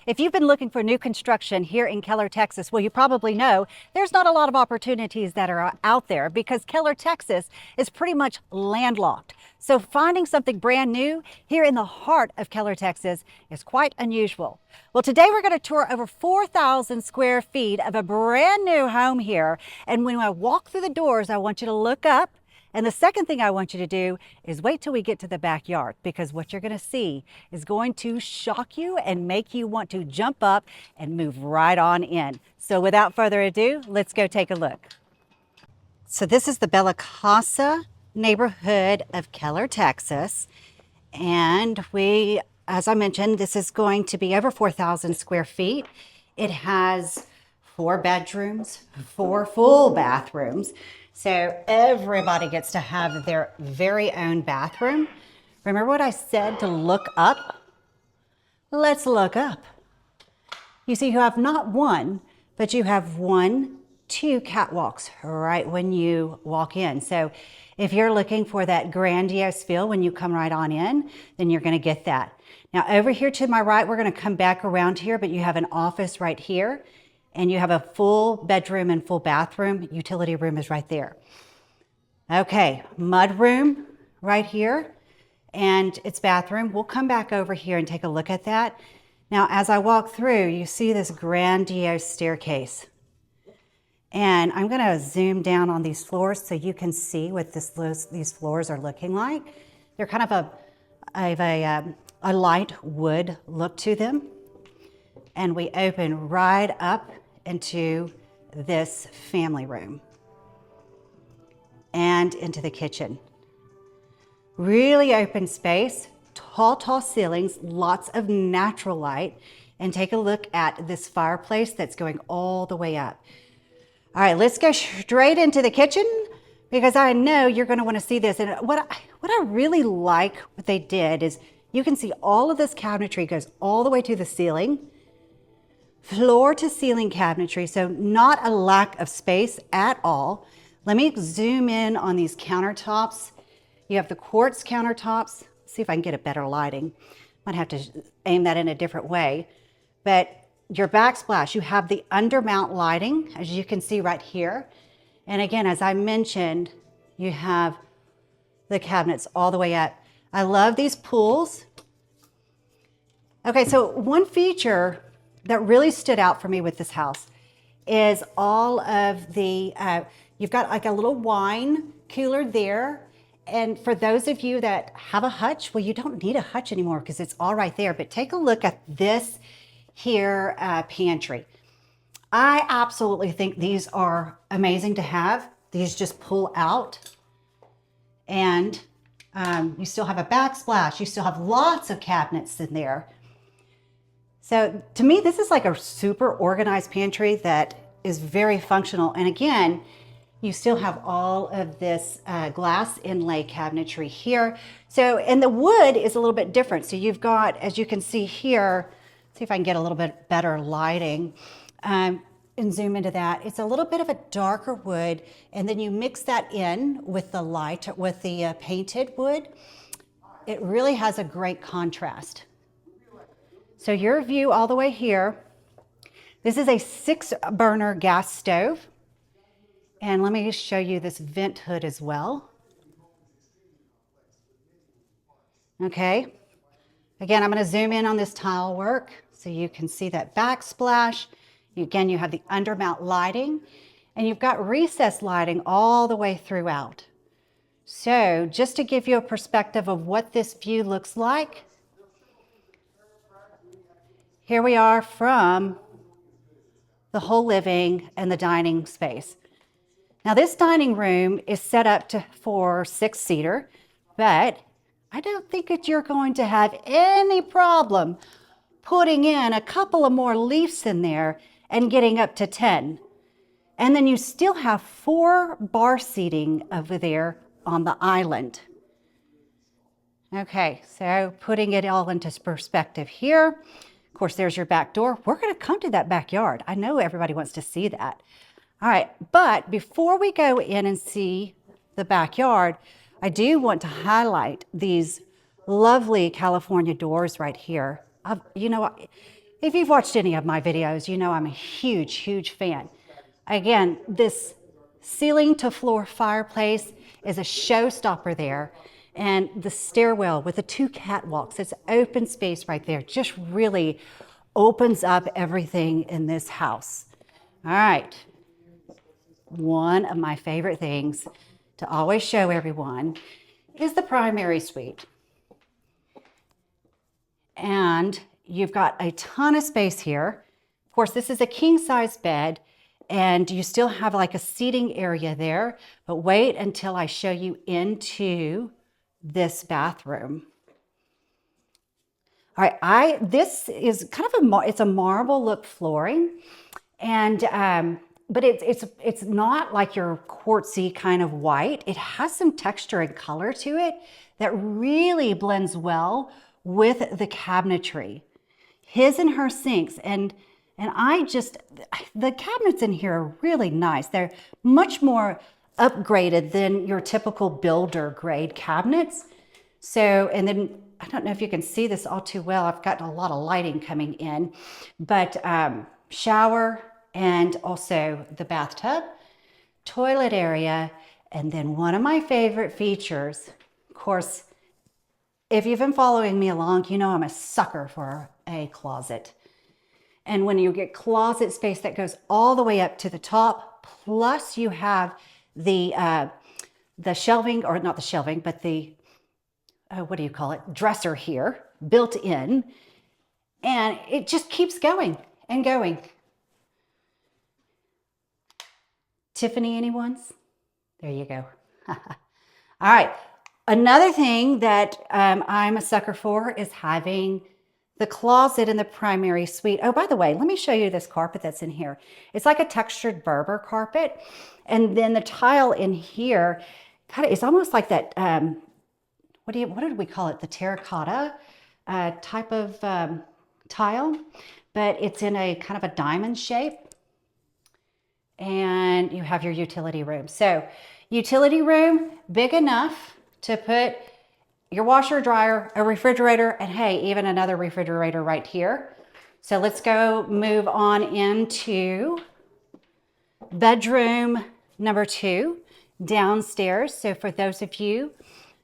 If you've been looking for new construction here in Keller, Texas, well, you probably know there's not a lot of opportunities that are out there because Keller, Texas is pretty much landlocked. So finding something brand new here in the heart of Keller, Texas is quite unusual. Well, today we're going to tour over 4,000 square feet of a brand new home here. And when I walk through the doors, I want you to look up. And the second thing I want you to do is wait till we get to the backyard, because what you're going to see is going to shock you and make you want to jump up and move right on in. So without further ado, let's go take a look. So this is the Bella Casa neighborhood of Keller, Texas. And as I mentioned, this is going to be over 4,000 square feet. It has 4 bedrooms, 4 full bathrooms. So everybody gets to have their very own bathroom. Remember what I said to look up? Let's look up. You see, you have not one, but you have 2 catwalks right when you walk in. So if you're looking for that grandiose feel when you come right on in, then you're gonna get that. Now over here to my right, we're gonna come back around here, but you have an office right here. And you have a full bedroom and full bathroom. Utility room is right there. Okay, mud room right here and its bathroom. We'll come back over here and take a look at that. Now, as I walk through, you see this grandiose staircase. And I'm gonna zoom down on these floors so you can see what these floors are looking like. They're kind of a light wood look to them. And we open right up into this family room and into the kitchen. Really open space, tall ceilings, lots of natural light, and take a look at this fireplace that's going all the way up. All right, let's go straight into the kitchen because I know you're going to want to see this. And what I really like what they did is you can see all of this cabinetry goes all the way to the ceiling. Floor to ceiling cabinetry, so not a lack of space at all. Let me zoom in on these countertops. You have the quartz countertops. See if I can get a better lighting. Might have to aim that in a different way. But your backsplash, you have the undermount lighting, as you can see right here. And again, as I mentioned, you have the cabinets all the way up. I love these pools. Okay, so one feature that really stood out for me with this house is all of the, you've got like a little wine cooler there. And for those of you that have a hutch, well, you don't need a hutch anymore because it's all right there. But take a look at this here pantry. I absolutely think these are amazing to have. These just pull out and you still have a backsplash. You still have lots of cabinets in there. So to me, this is like a super organized pantry that is very functional. And again, you still have all of this glass inlay cabinetry here. So, and the wood is a little bit different. So you've got, as you can see here, see if I can get a little bit better lighting and zoom into that. It's a little bit of a darker wood. And then you mix that in with the light, with the painted wood. It really has a great contrast. So your view all the way here, this is a 6-burner gas stove. And let me just show you this vent hood as well. Okay. Again, I'm going to zoom in on this tile work so you can see that backsplash. Again, you have the undermount lighting and you've got recessed lighting all the way throughout. So just to give you a perspective of what this view looks like, here we are from the whole living and the dining space. Now this dining room is set up for 6-seater, but I don't think that you're going to have any problem putting in a couple of more leaves in there and getting up to 10. And then you still have 4 bar seating over there on the island. Okay, so putting it all into perspective here. Of course, there's your back door. We're going to come to that backyard. I know everybody wants to see that. All right, but before we go in and see the backyard, I do want to highlight these lovely California doors right here. You know, If you've watched any of my videos, you know I'm a huge, huge fan. Again, this ceiling to floor fireplace is a showstopper there. And the stairwell with the 2 catwalks, it's open space right there, just really opens up everything in this house. All right. One of my favorite things to always show everyone is the primary suite. And you've got a ton of space here. Of course, this is a king size bed and you still have like a seating area there, but wait until I show you into this bathroom. All right, this is kind of it's a marble look flooring, and but it's not like your quartzy kind of white. It has some texture and color to it that really blends well with the cabinetry. His and her sinks, and the cabinets in here are really nice. They're much more upgraded than your typical builder grade cabinets. So, and then I don't know if you can see this all too well. I've got a lot of lighting coming in, but shower and also the bathtub, toilet area, and then one of my favorite features, of course, if you've been following me along, you know I'm a sucker for a closet. And when you get closet space that goes all the way up to the top, plus you have the shelving, or not the shelving, but the what do you call it? Dresser here, built in, and it just keeps going and going. Tiffany, anyone's? There you go. All right. Another thing that I'm a sucker for is having the closet in the primary suite. Oh, by the way, let me show you this carpet that's in here. It's like a textured Berber carpet. And then the tile in here, it's almost like that, what did we call it? The terracotta type of tile, but it's in a kind of a diamond shape. And you have your utility room. So utility room, big enough to put your washer, dryer, a refrigerator, and hey, even another refrigerator right here. So let's go move on into bedroom number 2 downstairs. So for those of you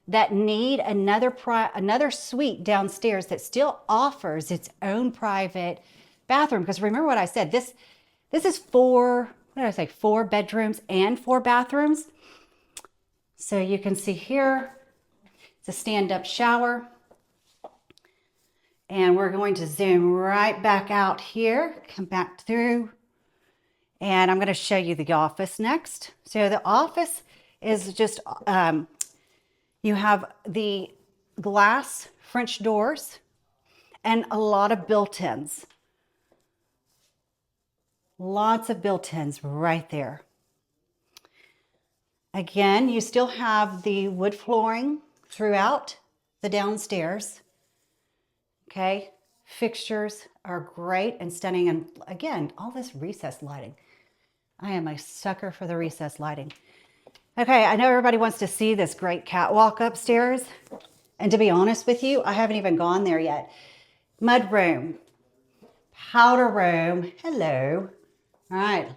that need another suite downstairs that still offers its own private bathroom, because remember what I said, this is 4 bedrooms and 4 bathrooms. So you can see here, it's a stand-up shower. And we're going to zoom right back out here, come back through, and I'm going to show you the office next. So the office is just, you have the glass French doors and a lot of built-ins. Lots of built-ins right there. Again, you still have the wood flooring throughout the downstairs. Okay, fixtures are great and stunning. And again, all this recessed lighting. I am a sucker for the recessed lighting. Okay, I know everybody wants to see this great catwalk upstairs. And to be honest with you, I haven't even gone there yet. Mud room, powder room, hello. All right,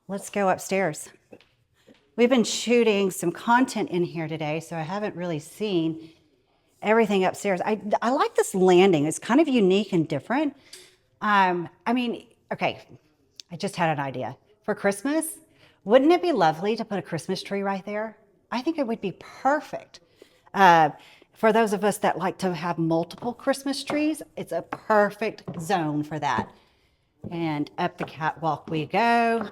let's go upstairs. We've been shooting some content in here today, so I haven't really seen everything upstairs. I like this landing. It's kind of unique and different. I mean, okay, I just had an idea. For Christmas, wouldn't it be lovely to put a Christmas tree right there? I think it would be perfect. For those of us that like to have multiple Christmas trees, it's a perfect zone for that. And up the catwalk we go.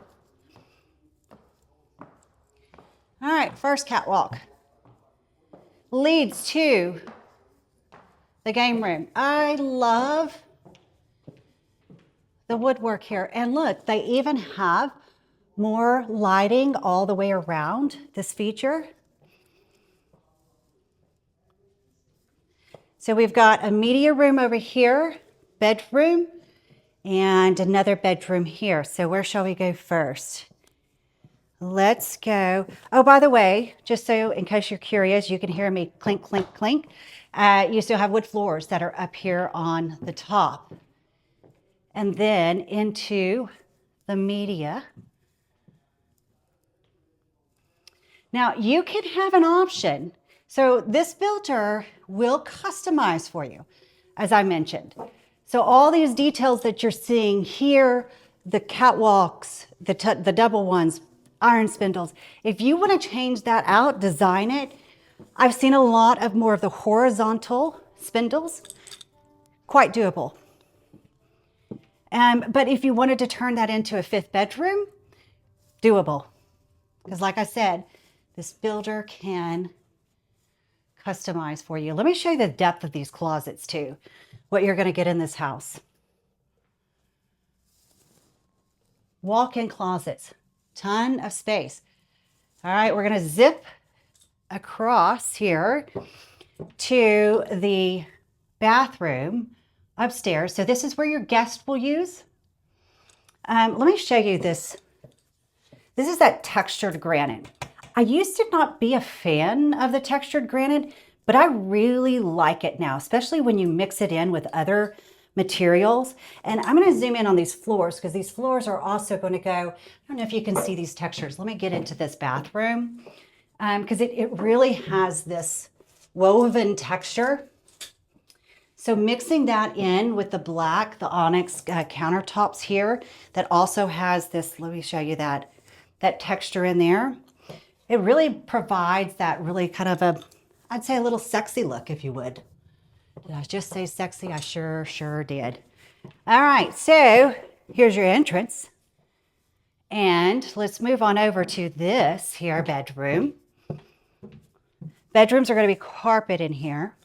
All right, first catwalk leads to the game room. I love the woodwork here. And look, they even have more lighting all the way around this feature. So we've got a media room over here, bedroom, and another bedroom here. So where shall we go first? Let's go. Oh, by the way, just so in case you're curious, you can hear me clink, clink, clink. You still have wood floors that are up here on the top. and then into the media. Now you can have an option. So this builder will customize for you, as I mentioned. So all these details that you're seeing here, the catwalks, the double ones, iron spindles, if you want to change that out, design it. I've seen a lot of more of the horizontal spindles, quite doable. But if you wanted to turn that into a 5th bedroom, doable. Because like I said, this builder can customize for you. Let me show you the depth of these closets too, what you're going to get in this house. Walk-in closets, ton of space. All right, we're going to zip across here to the bathroom upstairs. So this is where your guest will use. Let me show you this. This is that textured granite. I used to not be a fan of the textured granite, but I really like it now, especially when you mix it in with other materials. And I'm going to zoom in on these floors because these floors are also going to go, I don't know if you can see these textures. Let me get into this bathroom because it really has this woven texture. So mixing that in with the black, the onyx countertops here, that also has this, let me show you that texture in there. It really provides that really kind of a, I'd say a little sexy look, if you would. Did I just say sexy? I sure did. All right, so here's your entrance. And let's move on over to this here bedroom. Bedrooms are going to be carpet in here.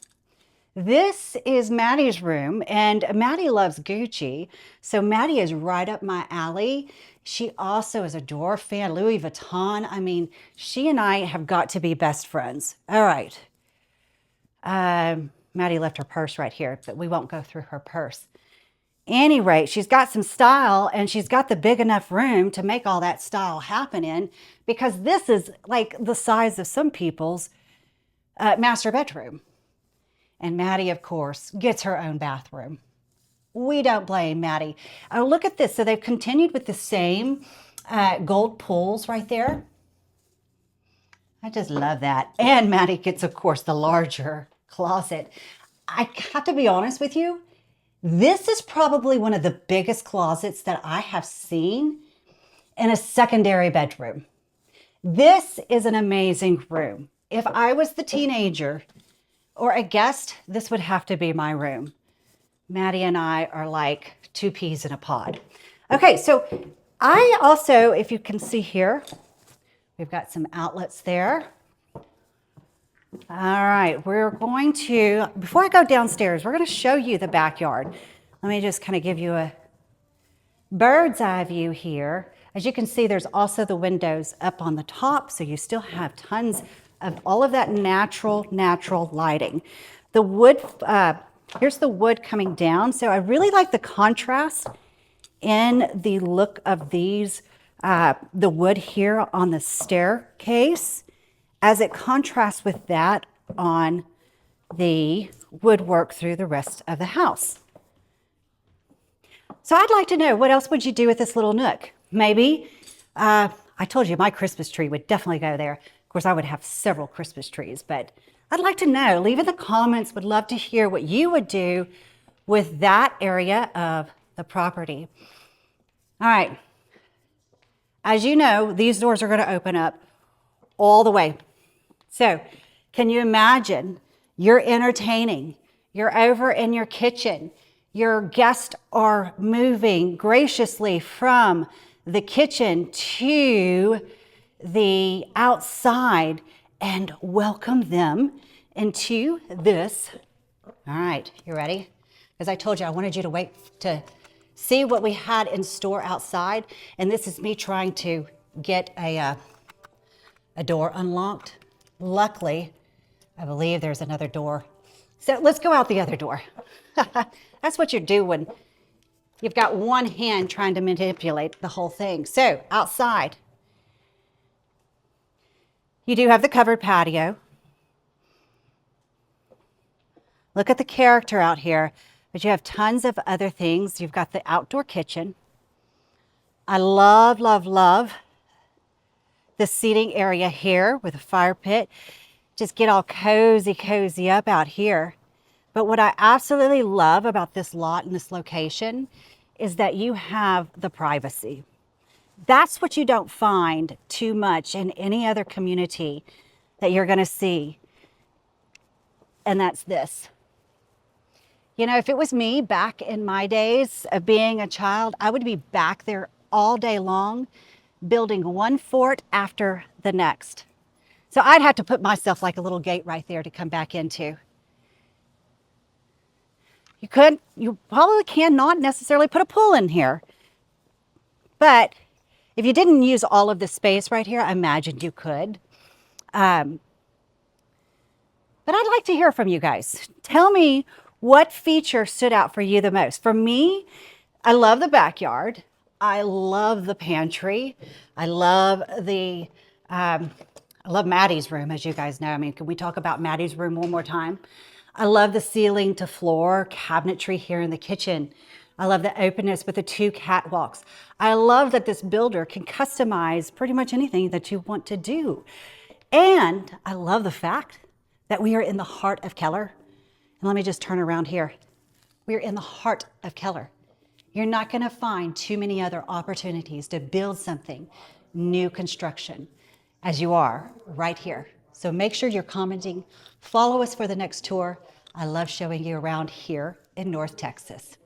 This is Maddie's room, and Maddie loves Gucci, so Maddie is right up my alley. She also is a Dior fan, Louis Vuitton. I mean, she and I have got to be best friends. All right. Maddie left her purse right here, but we won't go through her purse. Any rate, she's got some style, and she's got the big enough room to make all that style happen in, because this is like the size of some people's master bedroom. And Maddie, of course, gets her own bathroom. We don't blame Maddie. Oh, look at this. So they've continued with the same gold pools right there. I just love that. And Maddie gets, of course, the larger closet. I have to be honest with you. This is probably one of the biggest closets that I have seen in a secondary bedroom. This is an amazing room. If I was the teenager or a guest, this would have to be my room. Maddie and I are like 2 peas in a pod. Okay, so I also, if you can see here, we've got some outlets there. All right, we're going to, before I go downstairs, we're going to show you the backyard. Let me just kind of give you a bird's eye view here. As you can see, there's also the windows up on the top, so you still have tons of all of that natural lighting. The wood, here's the wood coming down. So I really like the contrast in the look of these, the wood here on the staircase, as it contrasts with that on the woodwork through the rest of the house. So I'd like to know, what else would you do with this little nook? Maybe, I told you my Christmas tree would definitely go there. Of course, I would have several Christmas trees, but I'd like to know. Leave in the comments. Would love to hear what you would do with that area of the property. All right. As you know, these doors are going to open up all the way. So can you imagine you're entertaining, you're over in your kitchen, your guests are moving graciously from the kitchen to the outside, and welcome them into this. All right, you ready? Because I told you I wanted you to wait to see what we had in store outside, and this is me trying to get a door unlocked. Luckily, I believe there's another door. So let's go out the other door. That's what you do when you've got one hand trying to manipulate the whole thing. So outside, you do have the covered patio. Look at the character out here but you have tons of other things. You've got the outdoor kitchen. I love, love, love the seating area here with a fire pit. Just get all cozy, cozy up out here. But what I absolutely love about this lot and this location is that you have the privacy. That's what you don't find too much in any other community that you're going to see. And that's this. You know, if it was me back in my days of being a child, I would be back there all day long, building one fort after the next. So I'd have to put myself like a little gate right there to come back into. You probably cannot necessarily put a pool in here. But if you didn't use all of the space right here, I imagined you could. But I'd like to hear from you guys. Tell me what feature stood out for you the most. For me, I love the backyard. I love the pantry. I love Maddie's room, as you guys know. I mean, can we talk about Maddie's room one more time? I love the ceiling to floor cabinetry here in the kitchen. I love the openness with the 2 catwalks. I love that this builder can customize pretty much anything that you want to do. And I love the fact that we are in the heart of Keller. And let me just turn around here. We're in the heart of Keller. You're not going to find too many other opportunities to build something, new construction, as you are right here. So make sure you're commenting. Follow us for the next tour. I love showing you around here in North Texas.